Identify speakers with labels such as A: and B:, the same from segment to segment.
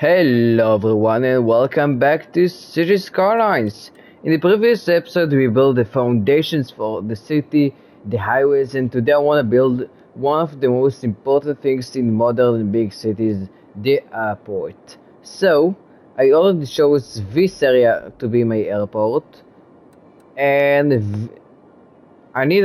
A: Hello everyone and welcome back to City Skylines. In the previous episode we built the foundations for the city, the highways, and today I want to build one of the most important things in modern big cities, the airport. So I already chose this area to be my airport, and I need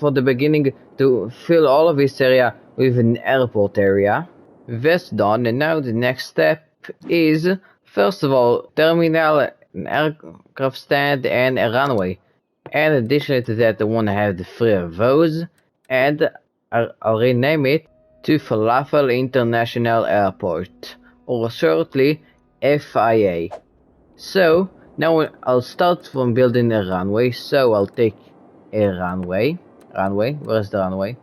A: for the beginning to fill all of this area with an airport area. That's done, and now the next step is, first of all, terminal, an aircraft stand, and a runway. And additionally to that, I want to have the three of those, and I'll rename it to Falafel International Airport, or shortly FIA. So now I'll start from building a runway. So I'll take a runway. Where's the runway?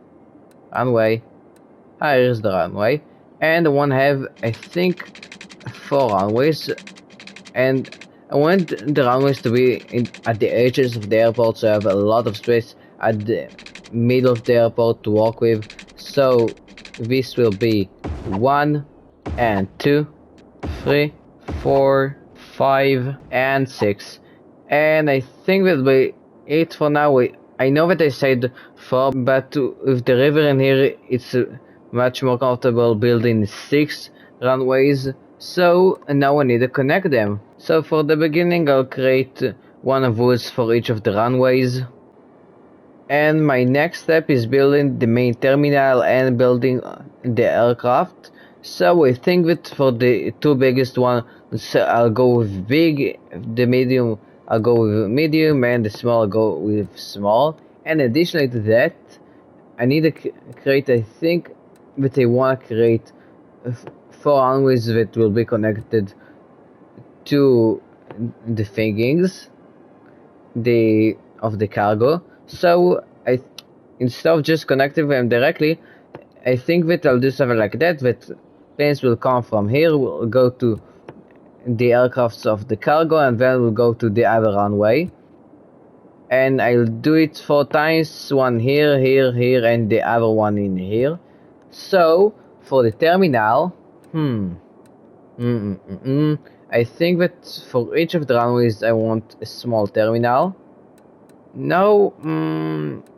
A: Here's the runway. And I want to have, I think, 4 runways. And I want the runways to be at the edges of the airport, so I have a lot of space at the middle of the airport to walk with. So this will be 1 and 2, 3, 4, 5, and 6. And I think that'll be it for now. I know that I said 4, but with the river in here, it's much more comfortable building 6 runways. So now I need to connect them. So for the beginning, I'll create one of those for each of the runways. And my next step is building the main terminal and building the aircraft. So I think that for the 2 biggest ones, I'll go with big, the medium I'll go with medium, and the small I'll go with small. And additionally to that, I need to create, I think that I want to create 4 runways that will be connected to the thingies of the cargo. So instead of just connecting them directly, I think that I'll do something like that planes will come from here, will go to the aircrafts of the cargo, and then we'll go to the other runway. And I'll do it 4 times, one here, and the other one in here. So for the terminal, I think that for each of the runways I want a small terminal. No,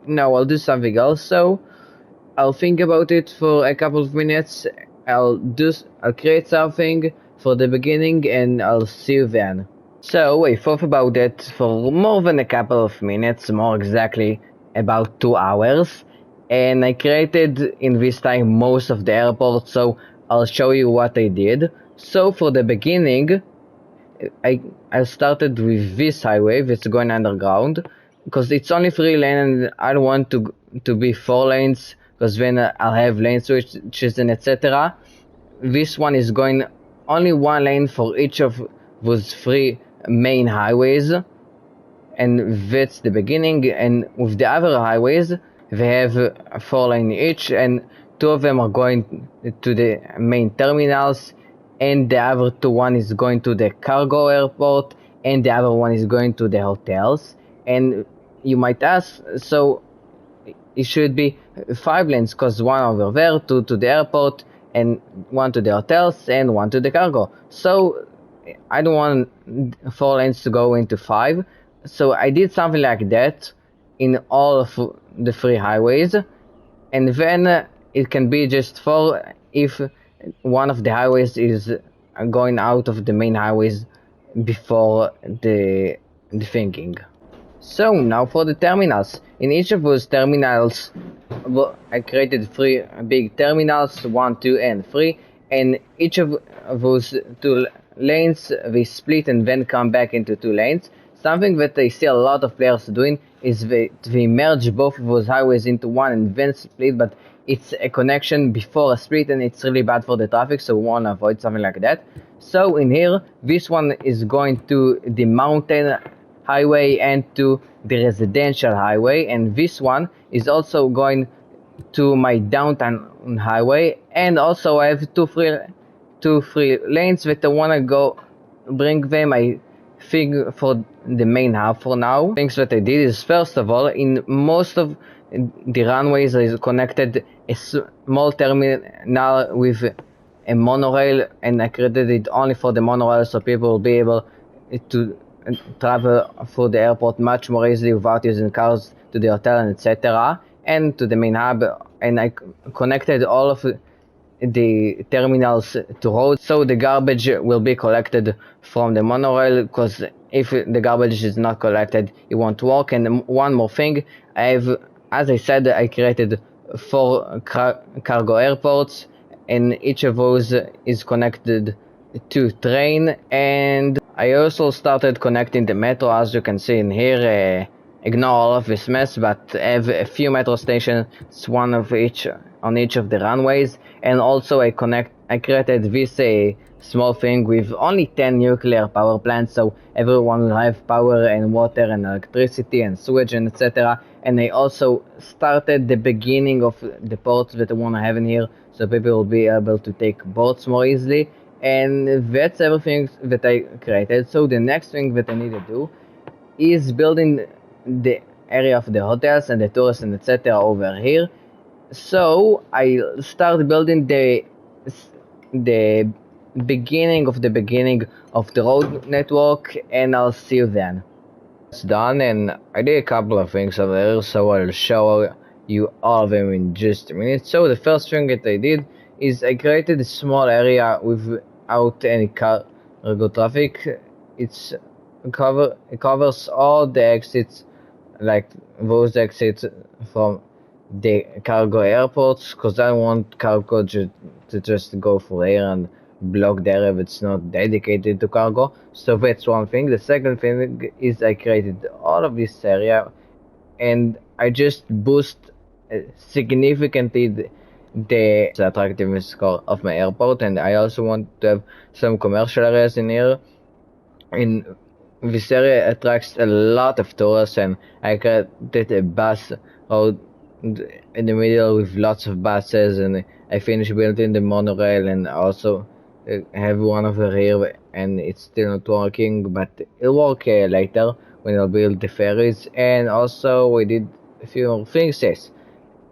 A: I'll do something else. So I'll think about it for a couple of minutes. I'll create something for the beginning, and I'll see you then. So I thought about that for more than a couple of minutes, more exactly about 2 hours, and I created in this time most of the airport, so I'll show you what I did. So for the beginning, I started with this highway that's going underground, because it's only 3 lanes and I don't want to be 4 lanes, because then I'll have lane switches and etc. This one is going only 1 lane for each of those 3 main highways, and that's the beginning. And with the other highways, they have 4 lanes each, and 2 of them are going to the main terminals, and the other 2, one is going to the cargo airport, and the other one is going to the hotels. And you might ask, so it should be 5 lanes, because 1 over there, 2 to the airport, and 1 to the hotels, and 1 to the cargo. So I don't want 4 lanes to go into 5. So I did something like that in all of the 3 highways, and then it can be just 4 if one of the highways is going out of the main highways before the thinking. So now for the terminals. In each of those terminals, I created 3 big terminals, 1, 2, and 3, and each of those 2 lanes they split and then come back into 2 lanes. Something that I see a lot of players doing is they merge both of those highways into 1 and then split, but it's a connection before a split and it's really bad for the traffic, so we want to avoid something like that. So in here, this one is going to the mountain highway and to the residential highway, and this one is also going to my downtown highway. And also I have two free lanes that I want to go bring them, I think, for the main hub for now. Things that I did is, first of all, in most of the runways I connected a small terminal with a monorail, and I created it only for the monorail, so people will be able to travel through the airport much more easily without using cars to the hotel and etc. and to the main hub. And I connected all of the terminals to roads, so the garbage will be collected from the monorail, because if the garbage is not collected it won't work. And one more thing, as I said, I created 4 cargo airports, and each of those is connected to train. And I also started connecting the metro, as you can see in here. Ignore all of this mess, but I have a few metro stations, one of each on each of the runways. And also I created this small thing with only 10 nuclear power plants, so everyone will have power and water and electricity and sewage and etc. And I also started the beginning of the ports that I want to have in here, so people will be able to take boats more easily. And that's everything that I created. So the next thing that I need to do is building the area of the hotels and the tourists and etc. over here. So I start building the beginning of the road network, and I'll see you then. It's done, and I did a couple of things over there, so I'll show you all of them in just a minute. So the first thing that I did is I created a small area without any cargo traffic. It covers all the exits, like those exits from the cargo airports, because I want cargo to just go through here and block the area that's not dedicated to cargo. So that's one thing. The second thing is I created all of this area, and I just boost significantly the attractiveness score of my airport. And I also want to have some commercial areas in here. In this area attracts a lot of tourists, and I created a bus road in the middle with lots of buses, and I finished building the monorail, and also have one over here, and it's still not working, but it'll work later when I'll build the ferries. And also we did a few more things. Yes,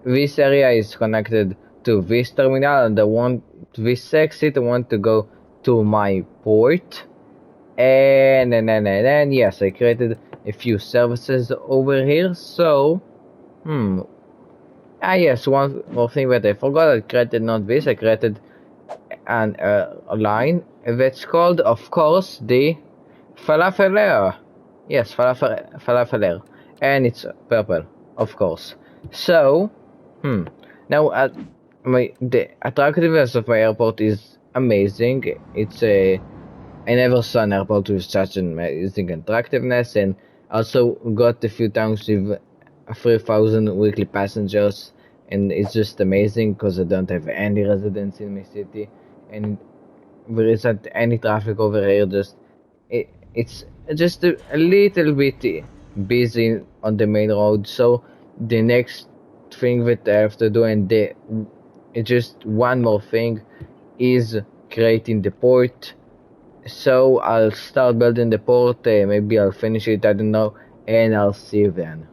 A: this area is connected to this terminal, and this exit I want to go to my port. And yes, I created a few services over here. So yes, one more thing that I forgot, I created not this, I created a line that's called, of course, the Falafel. Yes, Falafel, and it's purple, of course. So now the attractiveness of my airport is amazing. It's I never saw an airport with such an amazing attractiveness, and also got a few times with 3,000 weekly passengers, and it's just amazing because I don't have any residents in my city, and there isn't any traffic over here. It's just a little bit busy on the main road. So the next thing that I have to do, and just one more thing, is creating the port. So I'll start building the port, maybe I'll finish it, I don't know, and I'll see you then.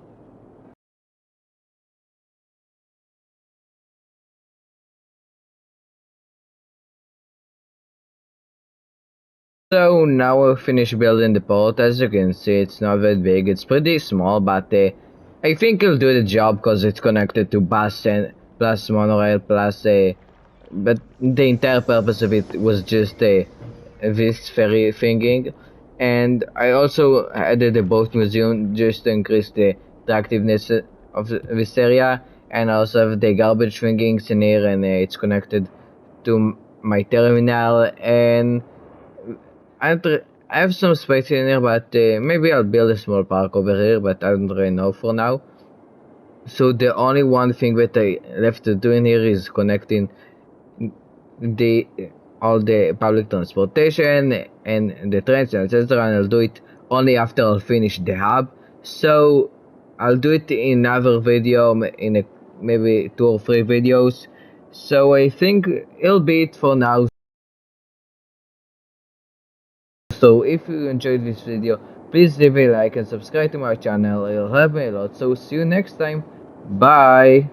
A: So now I'll finish building the port. As you can see, it's not that big, it's pretty small, but I think it'll do the job because it's connected to bus and plus monorail plus but the entire purpose of it was just this ferry thinking. And I also added a boat museum just to increase the attractiveness of this area, and also have the garbage thinkings in here, and it's connected to my terminal. And I have some space in here, but maybe I'll build a small park over here, but I don't really know for now. So the only one thing that I left to do in here is connecting the all the public transportation and the trains and etc. And I'll do it only after I'll finish the hub. So I'll do it in another video, in maybe 2 or 3 videos. So I think it'll be it for now. So if you enjoyed this video, please leave a like and subscribe to my channel. It'll help me a lot. So see you next time. Bye.